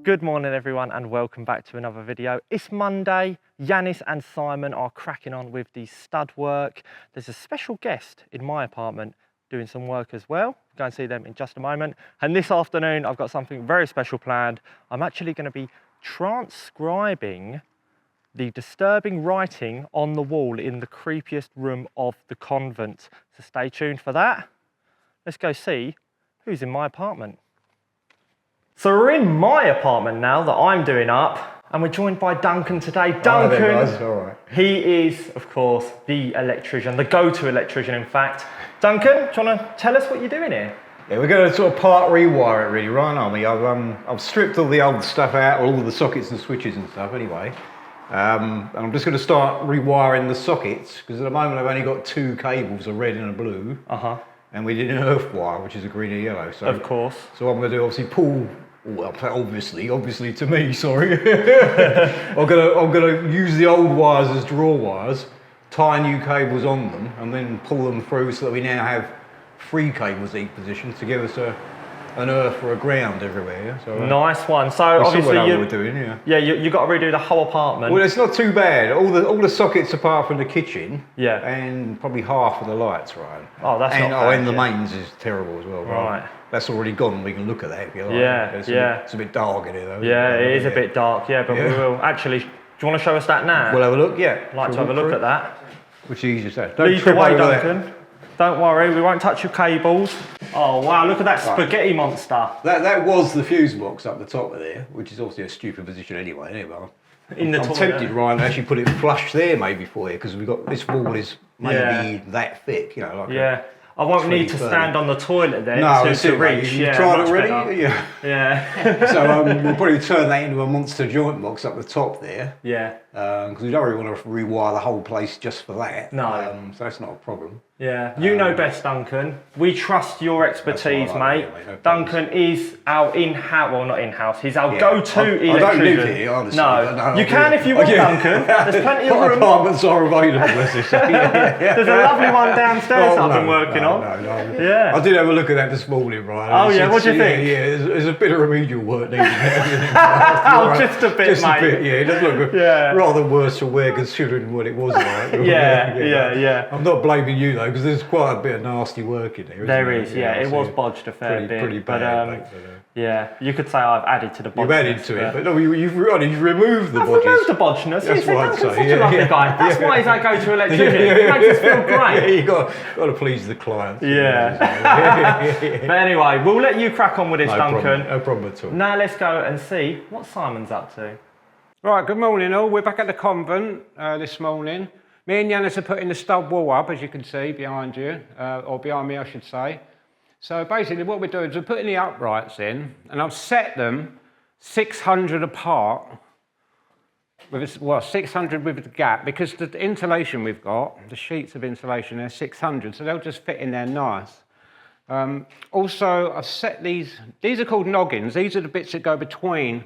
Good morning everyone and welcome back to another video. It's Monday, Yanis and Simon are cracking on with the stud work. There's a special guest in my apartment doing some work as well. Go and see them in just a moment. And this afternoon I've got something very special planned. I'm actually going to be transcribing the disturbing writing on the wall in the creepiest room of the convent. So stay tuned for that. Let's go see who's in my apartment. So we're in my apartment now that I'm doing up, and we're joined by Duncan today. Duncan, all right. He is, of course, the electrician, the go-to electrician, in fact. Duncan, do you want to tell us what you're doing here? Yeah, we're going to sort of part rewire it really, right, aren't we? I've stripped all the old stuff out, all the sockets and switches and stuff anyway. And I'm just going to start rewiring the sockets, because at the moment I've only got two cables, a red and a blue. And we did an earth wire, which is a green and yellow. So, of course. So I'm going to do, obviously, well, obviously to me, sorry. I'm gonna use the old wires as draw wires, tie new cables on them, and then pull them through so that we now have 3 cables each position to give us an earth or a ground everywhere. Yeah? So, nice one. So obviously we're doing, you got to redo the whole apartment. Well, it's not too bad. All the sockets apart from the kitchen. Yeah. And probably half of the lights, right? Oh, that's not bad. And the mains is terrible as well, right? That's already gone. We can look at that if you like. Yeah, it's a bit dark in here though. Yeah, it is a bit dark. Yeah, but we will actually. Do you want to show us that now? We'll have a look. Yeah. I'd like to have a look at that. Which is easy to say. Lead the way, Duncan. Don't worry, we won't touch your cables. Oh wow, look at that spaghetti monster. That was the fuse box up the top of there, which is obviously a stupid position anyway. I'm tempted, Ryan, to actually put it flush there maybe for you, because we've got this wall is maybe that thick, you know. Like I won't need to stand on the toilet there to reach. You've tried it already? Yeah. So we'll probably turn that into a monster joint box up the top there. Yeah. Because we don't really want to rewire the whole place just for that. No. So that's not a problem. Yeah. You know best, Duncan. We trust your expertise, mate. No Duncan is our in-house, well, not in-house, he's our go-to electrician. I don't live here, honestly. No. You can if you want, Duncan. There's plenty of room. Apartments are available, let's just say. There's a lovely one downstairs I've been working on. No. Yeah. I did have a look at that this morning, Ryan. Oh yeah, what do you think? Yeah, there's a bit of remedial work needed. Just a bit, just mate. A bit, yeah. It does look rather worse for wear considering what it was like. Yeah. I'm not blaming you though, because there's quite a bit of nasty work in there. There is, it was bodged a fair bit. Pretty bad, yeah, you could say I've added to the bodginess. You've added to it, but no, you've removed the bodginess. I've removed the bodginess. That's what I'd say. Such a lovely guy. That's why he's our go-to electrician. It makes us feel great. Yeah, you got to please the clients. Yeah. But anyway, we'll let you crack on with this, Duncan. No problem at all. Now let's go and see what Simon's up to. Right, good morning all. We're back at the convent this morning. Me and Yanis are putting the stud wall up, as you can see behind you, or behind me I should say. So basically what we're doing is we're putting the uprights in, and I've set them 600 apart, with 600 with the gap, because the insulation we've got, the sheets of insulation, they're 600, so they'll just fit in there nice. Also, I've set these are called noggins. These are the bits that go between,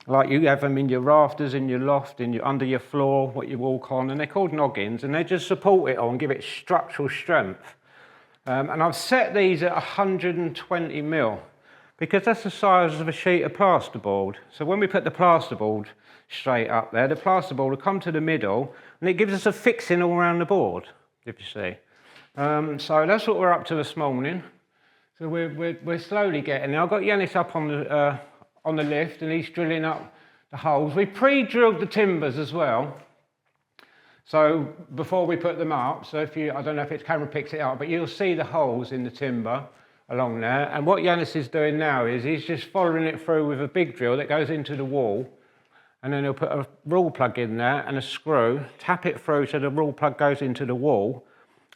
like you have them in your rafters, in your loft, under your floor, what you walk on, and they're called noggins, and they just support it all and give it structural strength. And I've set these at 120 mil, because that's the size of a sheet of plasterboard. So when we put the plasterboard straight up there, the plasterboard will come to the middle, and it gives us a fixing all around the board, if you see. So that's what we're up to this morning. So we're slowly getting there. I've got Yanis up on the lift, and he's drilling up the holes. We pre-drilled the timbers as well. So before we put them up, so I don't know if the camera picks it up, but you'll see the holes in the timber along there. And what Yanis is doing now is he's just following it through with a big drill that goes into the wall. And then he'll put a rule plug in there and a screw, tap it through so the rule plug goes into the wall.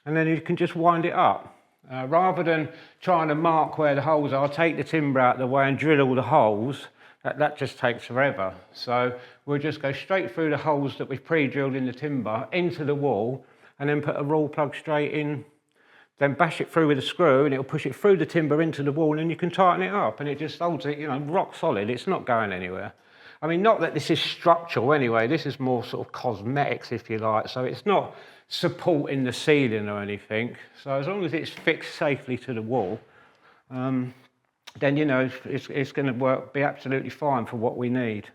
And then you can just wind it up. Rather than trying to mark where the holes are, take the timber out of the way and drill all the holes. That just takes forever. So we'll just go straight through the holes that we've pre-drilled in the timber into the wall, and then put a rule plug straight in, then bash it through with a screw, and it'll push it through the timber into the wall, and then you can tighten it up, and it just holds it, rock solid. It's not going anywhere. I mean, not that this is structural anyway, this is more sort of cosmetics, if you like, so it's not supporting the ceiling or anything. So as long as it's fixed safely to the wall, then you know it's going to be absolutely fine for what we need.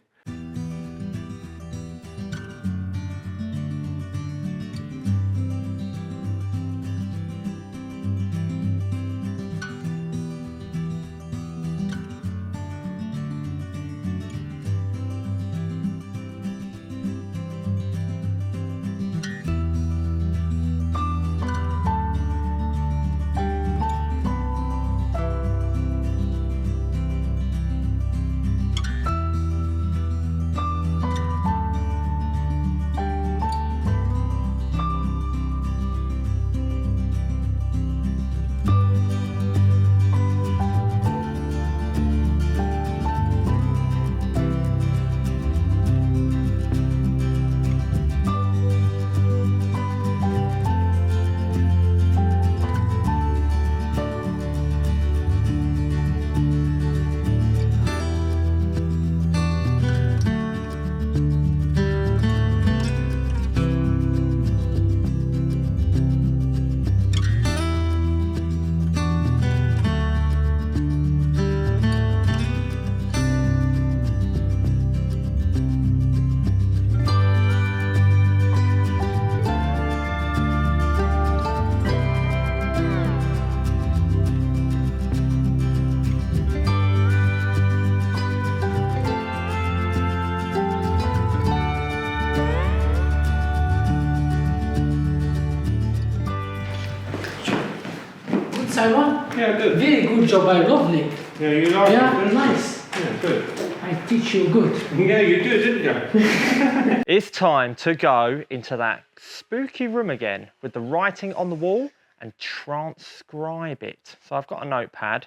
Simon? Yeah, good. Very good job, I lovely. Yeah, you like Yeah, it? nice. Yeah, good. I teach you good. Yeah, you did, didn't you? It's time to go into that spooky room again with the writing on the wall and transcribe it. So I've got a notepad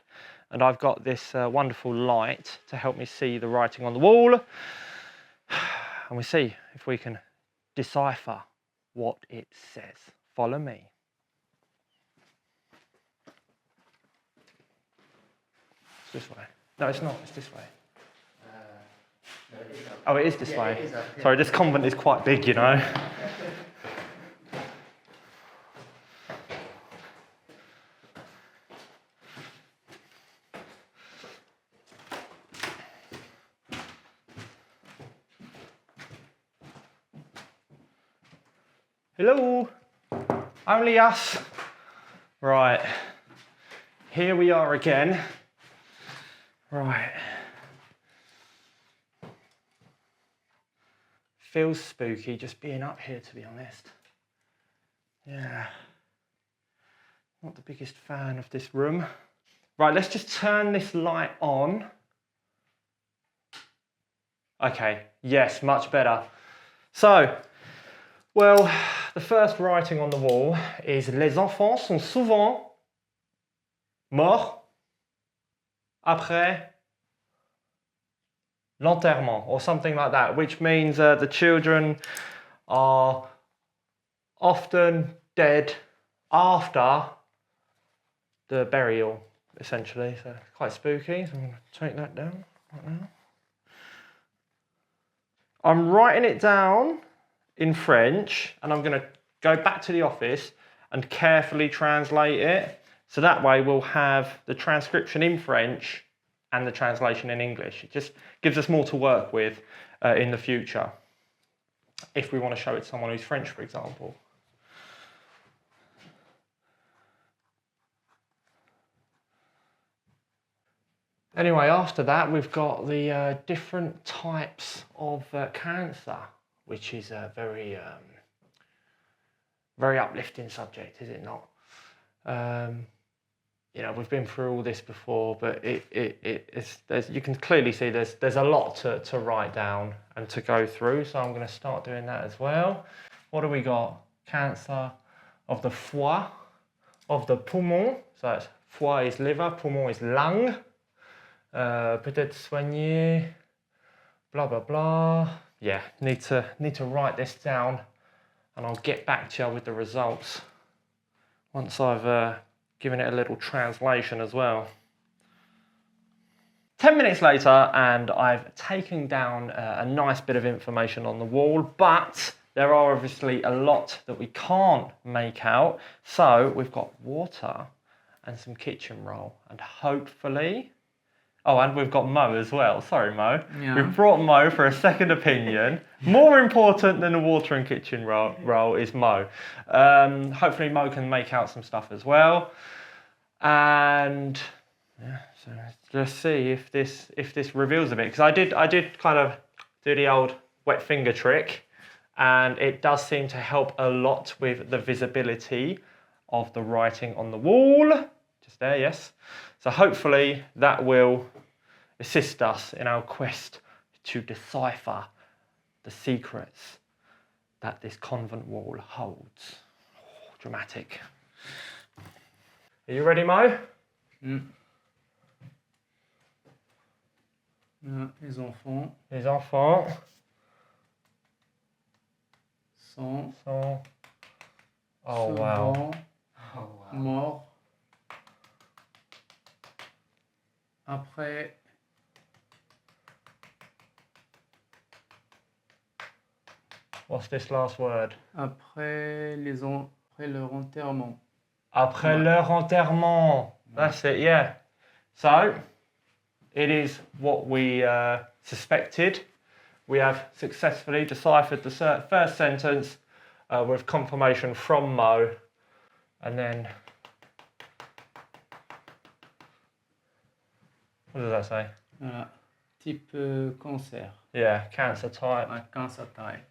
and I've got this wonderful light to help me see the writing on the wall. And we see if we can decipher what it says. Follow me. It's this way. No, it's not. It's this way. Oh, it is this way. It is up, yeah. Sorry, this convent is quite big, you know. Hello. Only us. Right. Here we are again. Right. Feels spooky just being up here, to be honest. Yeah. Not the biggest fan of this room. Right, let's just turn this light on. Okay, yes, much better. So, well, the first writing on the wall is Les enfants sont souvent morts après l'enterrement, or something like that, which means the children are often dead after the burial, essentially. So quite spooky. So I'm going to take that down right now. I'm writing it down in French, and I'm going to go back to the office and carefully translate it. So that way we'll have the transcription in French and the translation in English. It just gives us more to work with in the future, if we want to show it to someone who's French, for example. Anyway, after that, we've got the different types of cancer, which is a very, very uplifting subject, is it not? You know, we've been through all this before, but you can clearly see there's a lot to write down and to go through. So I'm going to start doing that as well. What do we got? Cancer of the foie, of the poumon. So that's foie is liver, poumon is lung. Peut-être soigner, blah blah blah. Yeah, need to write this down, and I'll get back to you with the results once I've given it a little translation as well. 10 minutes later, and I've taken down a nice bit of information on the wall, but there are obviously a lot that we can't make out. So we've got water and some kitchen roll, and hopefully Oh, and we've got Mo as well. Sorry, Mo. Yeah. We've brought Mo for a second opinion. More important than the water and kitchen role is Mo. Hopefully Mo can make out some stuff as well. And yeah, so let's see if this reveals a bit. Because I did kind of do the old wet finger trick, and it does seem to help a lot with the visibility of the writing on the wall. Just there, yes. So hopefully that will assist us in our quest to decipher the secrets that this convent wall holds. Oh, dramatic. Are you ready, Mo? Les enfants Les enfants sont sont... Oh, wow. souvent morts après What's this last word? après leur enterrement. Après leur enterrement. That's it, yeah. So, it is what we suspected. We have successfully deciphered the first sentence with confirmation from Mo. And then, what does that say? Voilà. Type cancer. Yeah, cancer type. Cancer type.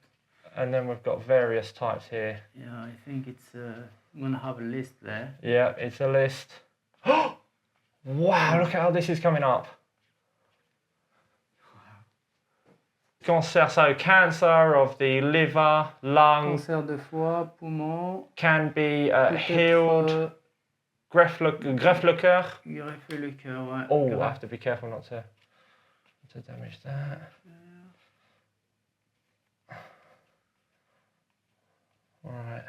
And then we've got various types here. Yeah, I think it's I'm gonna have a list there. Yeah, it's a list. Wow, look at how this is coming up. Cancer, so cancer of the liver, lungs, Cancer de foie, poumon. can be peut-être, healed. Greffe le cœur. greffer le cœur, ouais. Oh, I Greffe. have to be careful not to damage that. Alright.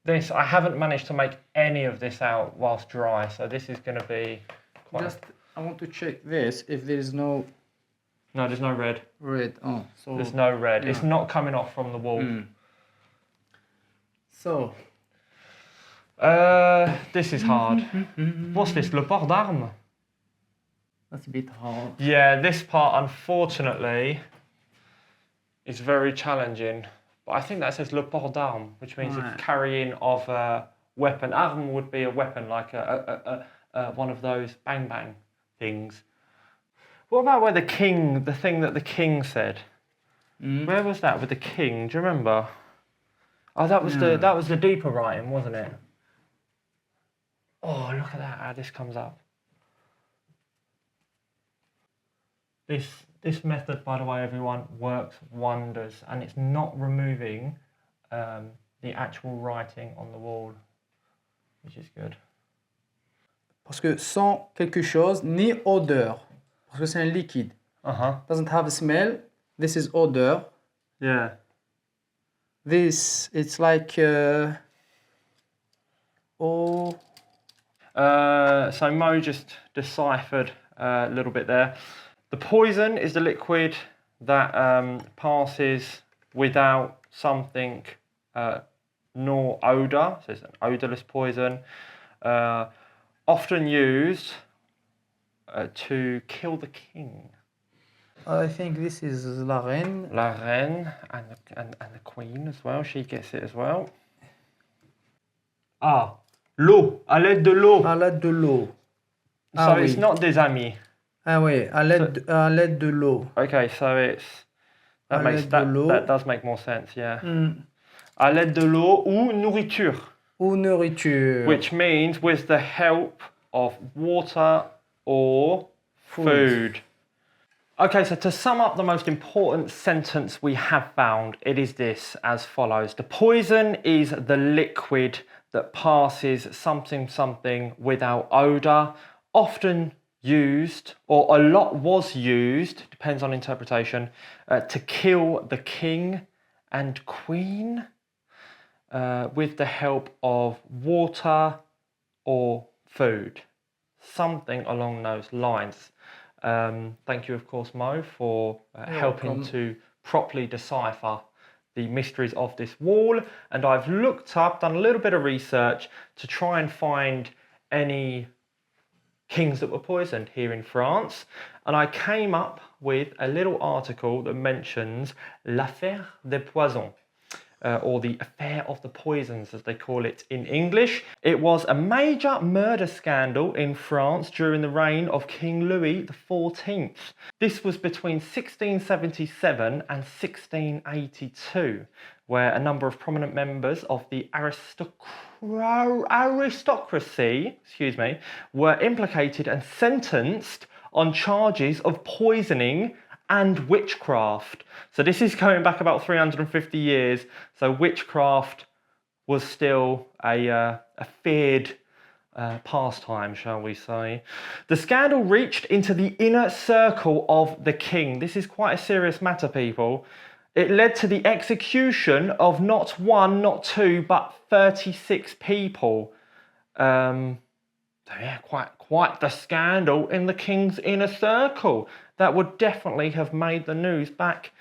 This, I haven't managed to make any of this out whilst dry, so this is going to be quite... Just, I want to check this if there is no No, there's no red. red. Oh, so There's no red. yeah. It's not coming off from the wall. So This is hard. What's this? Le port d'armes? that's a bit hard. Yeah, this part, unfortunately, is very challenging. But I think that says le port d'armes, which means Right. it's carrying of a weapon. Arme would be a weapon, like one of those bang bang things. What about where the king, the thing that the king said? Where was that with the king? Do you remember? Oh, that was the deeper writing, wasn't it? Oh, look at that! How this comes up. This method, by the way, everyone, works wonders, and it's not removing the actual writing on the wall, which is good. Parce que sans quelque chose ni odeur. Parce que c'est un liquide. Doesn't have a smell. This is odor. Yeah. This it's like So Mo just deciphered a little bit there. The poison is the liquid that passes without something nor odour, so it's an odourless poison, often used to kill the king. I think this is la reine. La reine and the queen as well, she gets it as well. Ah, l'eau, à l'aide de l'eau. À l'aide de l'eau. So oui. it's not des amis. Ah oui, à l'aide de l'eau. Okay, so it's À l'aide de l'eau. that does make more sense, yeah. À l'aide de l'eau ou nourriture, Ou nourriture. which means with the help of water or food. Okay, so to sum up the most important sentence we have found, it is this as follows. The poison is the liquid that passes something without odour, often used, or a lot was used, depends on interpretation, to kill the king and queen with the help of water or food. Something along those lines. Thank you, of course, Mo, for helping welcome. to properly decipher the mysteries of this wall. And I've looked up, done a little bit of research to try and find any kings that were poisoned here in France. And I came up with a little article that mentions l'affaire des poisons. Or the affair of the poisons, as they call it in English. It was a major murder scandal in France during the reign of King Louis XIV. This was between 1677 and 1682, where a number of prominent members of the aristocracy, were implicated and sentenced on charges of poisoning and witchcraft. So this is going back about 350 years. So witchcraft was still a feared pastime, shall we say. The scandal reached into the inner circle of the king. This is quite a serious matter, people. It led to the execution of not one, not two, but 36 people. So yeah, quite the scandal in the king's inner circle. That would definitely have made the news back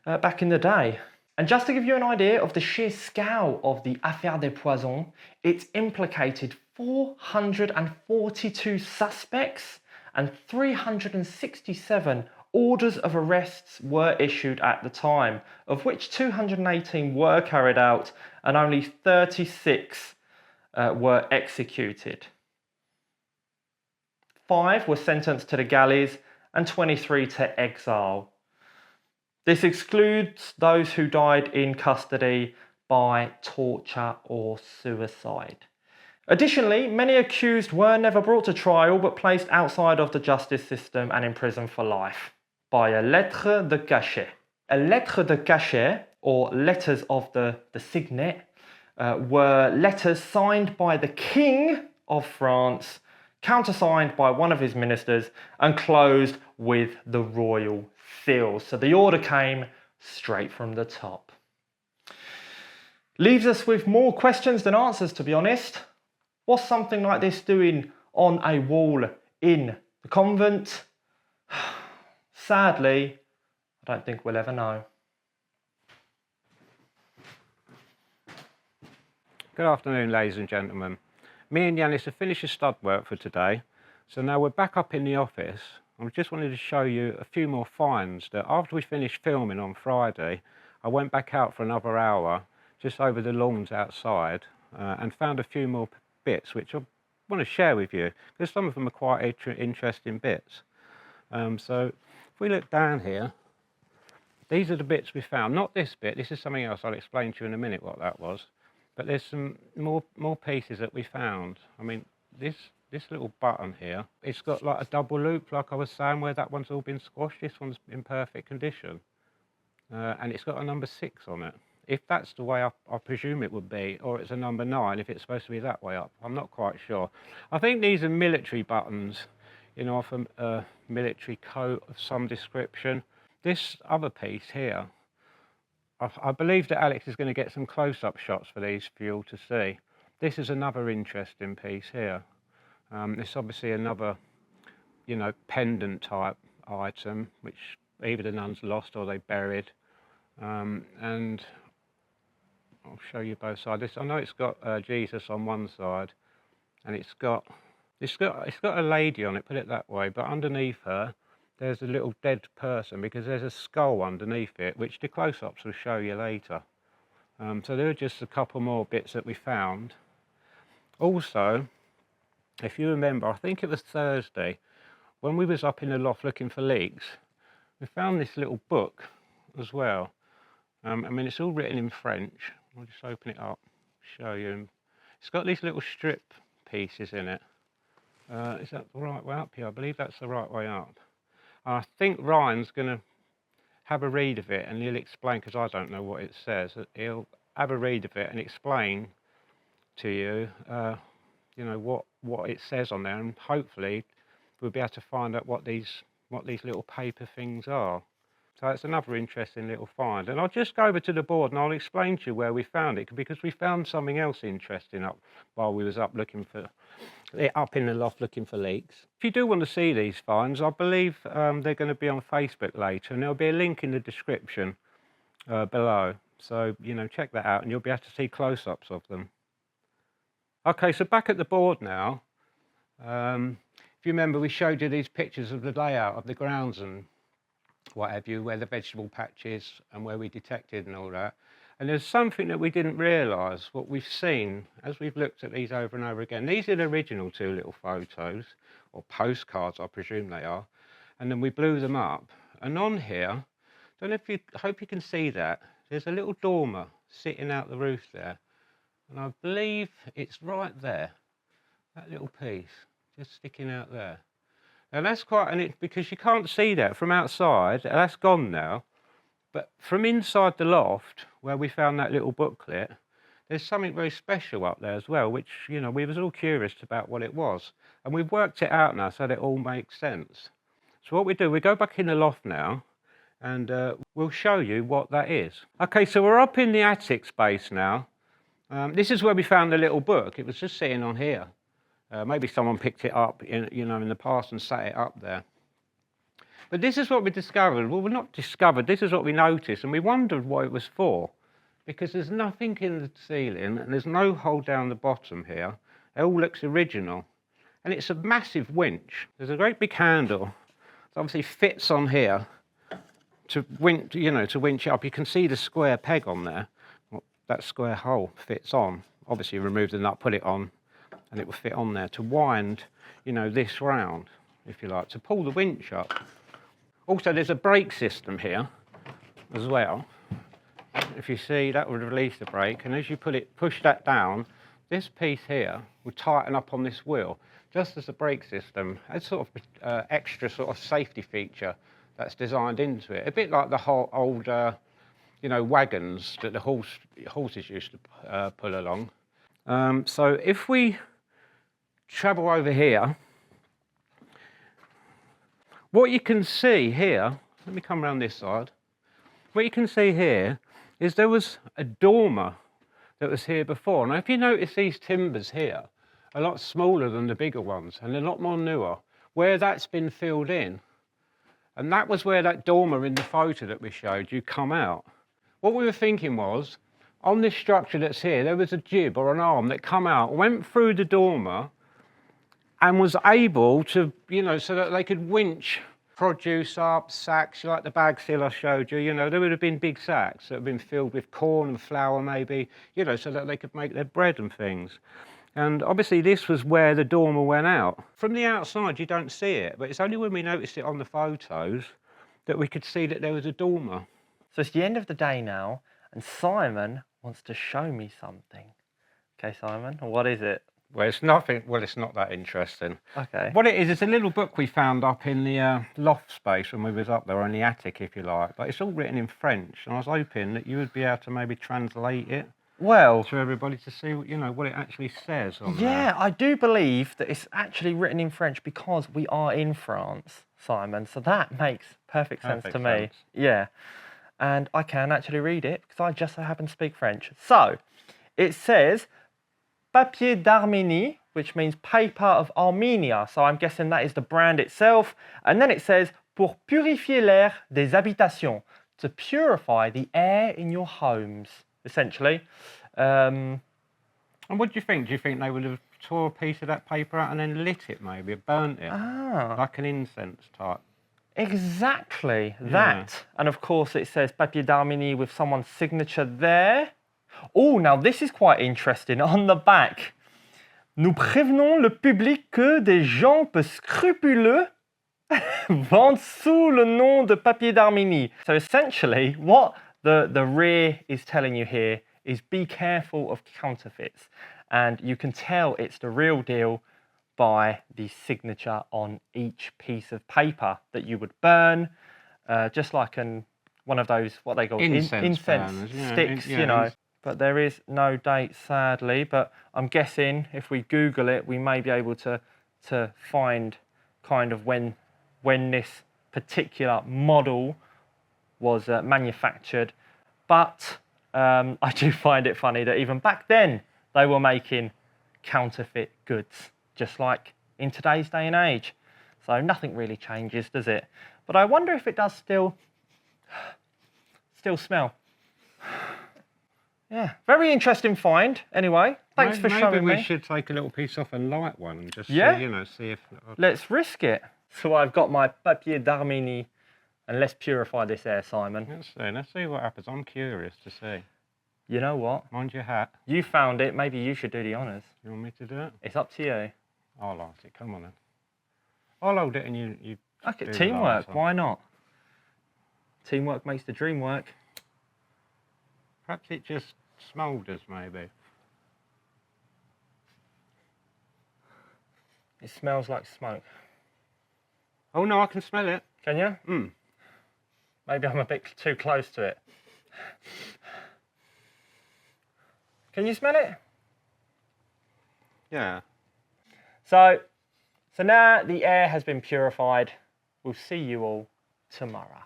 in the day. And just to give you an idea of the sheer scale of the Affaire des Poisons, it implicated 442 suspects and 367 orders of arrests were issued at the time, of which 218 were carried out and only 36 were executed. 5 were sentenced to the galleys and 23 to exile. This excludes those who died in custody by torture or suicide. Additionally, many accused were never brought to trial but placed outside of the justice system and in prison for life by a lettre de cachet. A lettre de cachet, or letters of the signet, were letters signed by the King of France, countersigned by one of his ministers and closed with the royal seal. So the order came straight from the top. Leaves us with more questions than answers, to be honest. What's something like this doing on a wall in the convent? Sadly, I don't think we'll ever know. Good afternoon, ladies and gentlemen. Me and Yanis have finished the stud work for today, so now we're back up in the office. I just wanted to show you a few more finds that after we finished filming on Friday, I went back out for another hour just over the lawns outside and found a few more bits which I want to share with you because some of them are quite interesting bits. So if we look down here, these are the bits we found. Not this bit, this is something else. I'll explain to you in a minute what that was. But there's some more pieces that we found. I mean, this little button here, it's got like a double loop, like I was saying, where that one's all been squashed. This one's in perfect condition. And it's got a number 6 on it. If that's the way I presume it would be, or it's a number 9 if it's supposed to be that way up. I'm not quite sure. I think these are military buttons, you know, off a military coat of some description. This other piece here, I believe that Alex is going to get some close-up shots for these for you all to see. This is another interesting piece here. It's obviously another, you know, pendant type item, which either the nuns lost or they buried. And I'll show you both sides. I know it's got Jesus on one side, and it's got a lady on it, put it that way, but underneath her there's a little dead person because there's a skull underneath it, which the close-ups will show you later. So there are just a couple more bits that we found. Also, if you remember, I think it was Thursday, when we was up in the loft looking for leaks, we found this little book as well. I mean, it's all written in French. I'll just open it up, show you. It's got these little strip pieces in it. Is that the right way up here? I believe that's the right way up. I think Ryan's going to have a read of it and he'll explain, because I don't know what it says. He'll have a read of it and explain to you, you know, what it says on there, and hopefully we'll be able to find out what these little paper things are. So it's another interesting little find. And I'll just go over to the board and I'll explain to you where we found it, because we found something else interesting up while we was up in the loft looking for leaks. If you do want to see these finds, I believe they're going to be on Facebook later, and there'll be a link in the description below. So, you know, check that out and you'll be able to see close-ups of them. Okay, so back at the board now. If you remember, we showed you these pictures of the layout of the grounds and what have you, where the vegetable patch is and where we detected and all that. And there's something that we didn't realise, what we've seen as we've looked at these over and over again. These are the original 2 little photos, or postcards, I presume they are. And then we blew them up. And on here, don't know if you, I hope you can see that, there's a little dormer sitting out the roof there. And I believe it's right there, that little piece, just sticking out there. Now that's quite, because you can't see that from outside, that's gone now. But from inside the loft, where we found that little booklet, there's something very special up there as well, which, you know, we was all curious about what it was. And we've worked it out now so that it all makes sense. So what we do, we go back in the loft now, and we'll show you what that is. Okay, so we're up in the attic space now. This is where we found the little book. It was just sitting on here. Maybe someone picked it up, in the past and sat it up there. But this is what we discovered. Well, we're not discovered. This is what we noticed, and we wondered what it was for, because there's nothing in the ceiling, and there's no hole down the bottom here. It all looks original, and it's a massive winch. There's a great big handle that obviously fits on here to winch, to winch it up. You can see the square peg on there. Well, that square hole fits on. Obviously, remove the nut, put it on, and it will fit on there to wind, this round, if you like, to pull the winch up. Also, there's a brake system here as well. If you see, that would release the brake, and as you push that down, this piece here will tighten up on this wheel, just as the brake system. It's sort of extra sort of safety feature that's designed into it. A bit like the whole old, wagons that the horses used to pull along. So if we travel over here, what you can see here, let me come around this side. What you can see here is there was a dormer that was here before. Now, if you notice these timbers here, a lot smaller than the bigger ones and a lot more newer, where that's been filled in. And that was where that dormer in the photo that we showed you come out. What we were thinking was, on this structure that's here, there was a jib or an arm that come out, went through the dormer, and was able to, so that they could winch produce up, sacks, like the bag seal I showed you, there would have been big sacks that have been filled with corn and flour maybe, so that they could make their bread and things. And obviously this was where the dormer went out. From the outside you don't see it, but it's only when we noticed it on the photos that we could see that there was a dormer. So it's the end of the day now, and Simon wants to show me something. Okay, Simon, what is it? Well, it's nothing. Well, it's not that interesting. Okay. What it is, it's a little book we found up in the loft space when we was up there, or in the attic, if you like. But it's all written in French, and I was hoping that you would be able to maybe translate it Well, to everybody to see, what it actually says on yeah, there. I do believe that it's actually written in French because we are in France, Simon. So that makes perfect sense to me. Yeah, and I can actually read it because I just so happen to speak French. So it says papier d'Arménie, which means paper of Armenia. So I'm guessing that is the brand itself. And then it says pour purifier l'air des habitations, to purify the air in your homes, essentially. And what do you think? Do you think they would have tore a piece of that paper out and then lit it, maybe, or burnt it, like an incense type? Exactly that. And of course it says papier d'Arménie with someone's signature there. Oh, now this is quite interesting. On the back, nous prévenons le public que des gens peu scrupuleux vendent sous le nom de papier d'Arménie. So essentially, what the rear is telling you here is be careful of counterfeits. And you can tell it's the real deal by the signature on each piece of paper that you would burn, just like one of those, what they call incense sticks, But there is no date, sadly. But I'm guessing if we Google it, we may be able to find kind of when this particular model was manufactured. But I do find it funny that even back then they were making counterfeit goods, just like in today's day and age. So nothing really changes, does it? But I wonder if it does still smell. Yeah, very interesting find. Anyway, thanks for showing me. Maybe we should take a little piece off and light one and just Yeah? see, you know, see if... Let's risk it. So I've got my papier d'Arménie, and let's purify this air, Simon. Let's see what happens. I'm curious to see. You know what? Mind your hat. You found it. Maybe you should do the honours. You want me to do it? It's up to you. I'll light it. Come on then. I'll hold it and you Okay, do the teamwork. lights on. Why not? Teamwork makes the dream work. Perhaps it just smoulders, maybe. It smells like smoke. Oh no, I can smell it. Can you? Mm. Maybe I'm a bit too close to it. Can you smell it? Yeah. So now the air has been purified. We'll see you all tomorrow.